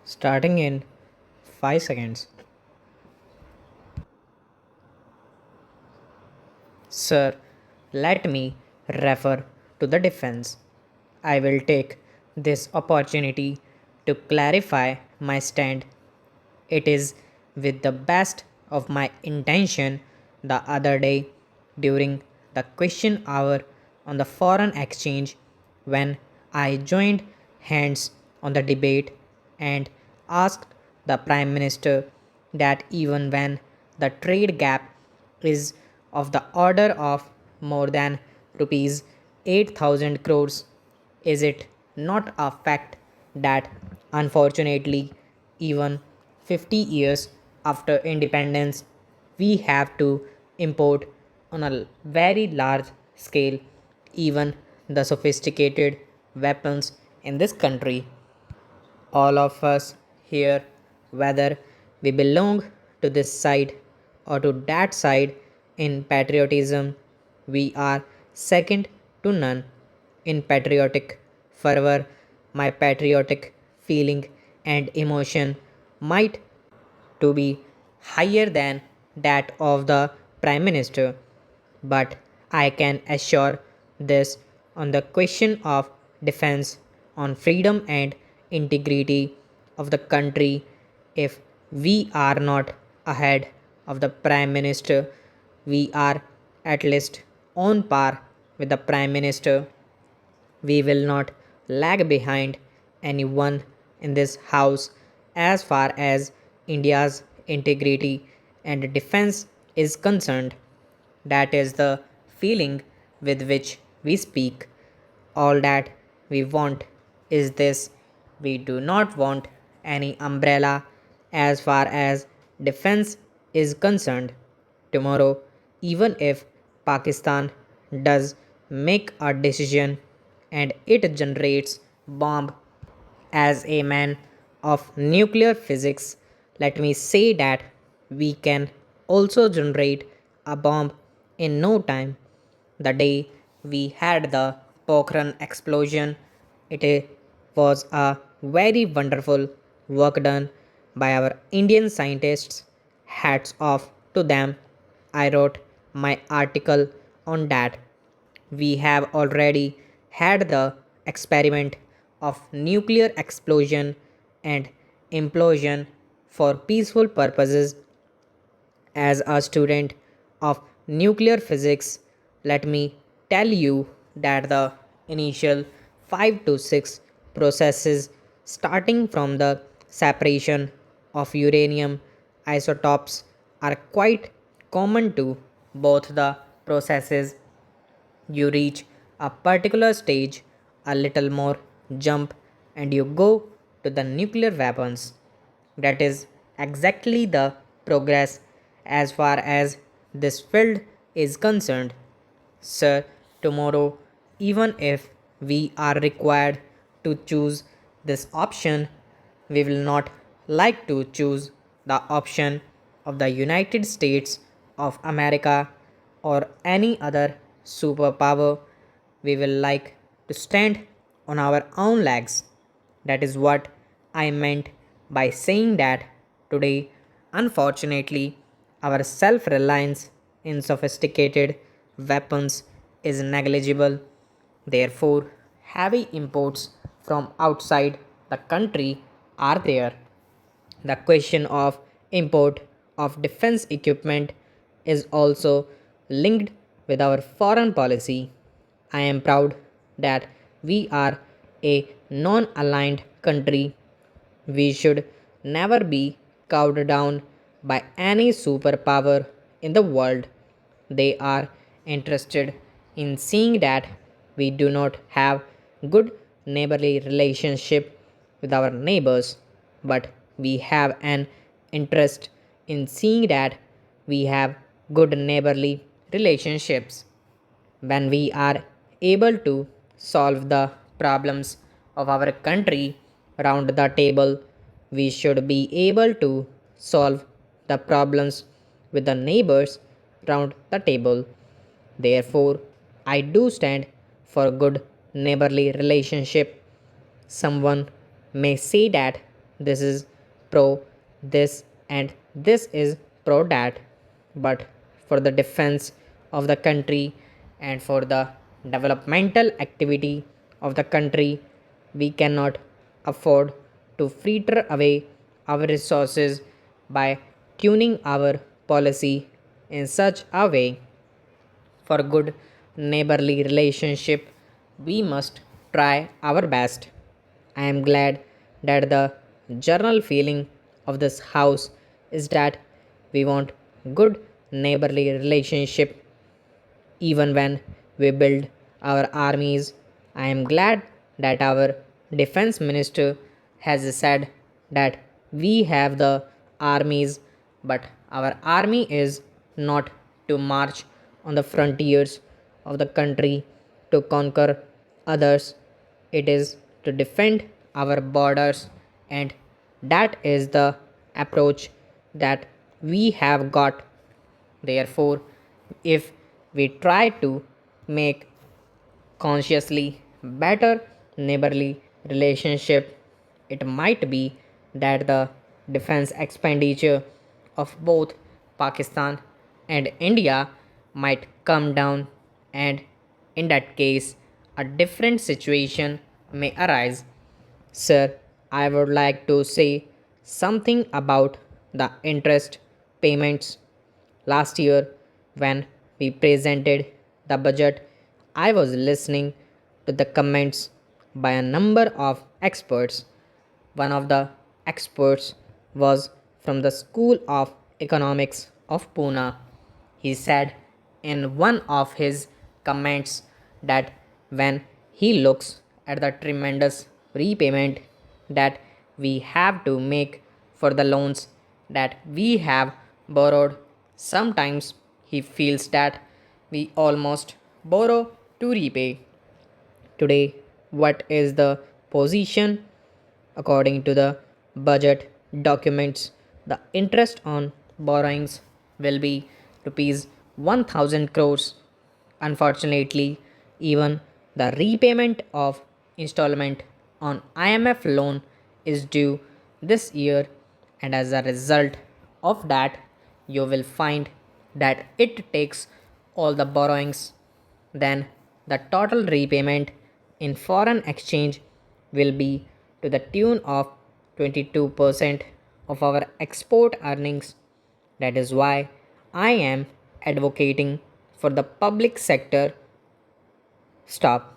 Starting in 5 seconds. Sir, let me refer to the defense. I will take this opportunity to clarify my stand. It is with the best of my intention the other day during the question hour on the foreign exchange when I joined hands on the debate and asked the Prime Minister that even when the trade gap is of the order of more than rupees 8,000 crores, is it not a fact that unfortunately, even 50 years after independence, we have to import on a very large scale even the sophisticated weapons in this country? All of us here, whether we belong to this side or to that side in patriotism, we are second to none in patriotic fervor. My patriotic feeling and emotion might to be higher than that of the Prime Minister, but I can assure this on the question of defense, on freedom and integrity of the country. If we are not ahead of the Prime Minister, we are at least on par with the Prime Minister. We will not lag behind anyone in this house as far as India's integrity and defense is concerned. That is the feeling with which we speak. All that we want is this: we do not want any umbrella as far as defense is concerned. Tomorrow, even if Pakistan does make a decision and it generates bomb as a man of nuclear physics, let me say that we can also generate a bomb in no time. The day we had the Pokhran explosion, was a very wonderful work done by our Indian scientists. Hats off to them. I wrote my article on that. We have already had the experiment of nuclear explosion and implosion for peaceful purposes. As a student of nuclear physics, let me tell you that the initial 5 to 6 processes starting from the separation of uranium isotopes are quite common to both the processes. You reach a particular stage, a little more jump, and you go to the nuclear weapons. That is exactly the progress as far as this field is concerned. Sir, tomorrow, even if we are required to choose this option, we will not like to choose the option of the United States of America or any other superpower. We will like to stand on our own legs. That is what I meant by saying that today, unfortunately, our self reliance in sophisticated weapons is negligible. Therefore, heavy imports from outside the country are there. The question of import of defense equipment is also linked with our foreign policy. I am proud that we are a non aligned country. We should never be cowed down by any superpower in the world. They are interested in seeing that we do not have good neighborly relationship with our neighbors, but we have an interest in seeing that we have good neighborly relationships. When we are able to solve the problems of our country around the table, we should be able to solve the problems with the neighbors round the table. Therefore, I do stand for good neighborly relationship. Someone may say that this is pro this and this is pro that, but for the defense of the country and for the developmental activity of the country, we cannot afford to fritter away our resources by tuning our policy in such a way. For good neighborly relationship, we must try our best. I am glad that the general feeling of this house is that we want good neighborly relationship even when we build our armies. I am glad that our defense minister has said that we have the armies, but our army is not to march on the frontiers of the country to conquer others, it is to defend our borders, and that is the approach that we have got. Therefore, if we try to make consciously better neighborly relationship, it might be that the defense expenditure of both Pakistan and India might come down, and in that case a different situation may arise. Sir, I would like to say something about the interest payments. Last year, when we presented the budget, I was listening to the comments by a number of experts. One of the experts was from the School of Economics of Pune. He said in one of his comments that when he looks at the tremendous repayment that we have to make for the loans that we have borrowed, sometimes he feels that we almost borrow to repay. Today, what is the position? According to the budget documents, the interest on borrowings will be rupees 1000 crores. Unfortunately, even the repayment of installment on IMF loan is due this year, and as a result of that, you will find that it takes all the borrowings, then the total repayment in foreign exchange will be to the tune of 22% of our export earnings. That is why I am advocating for the public sector stop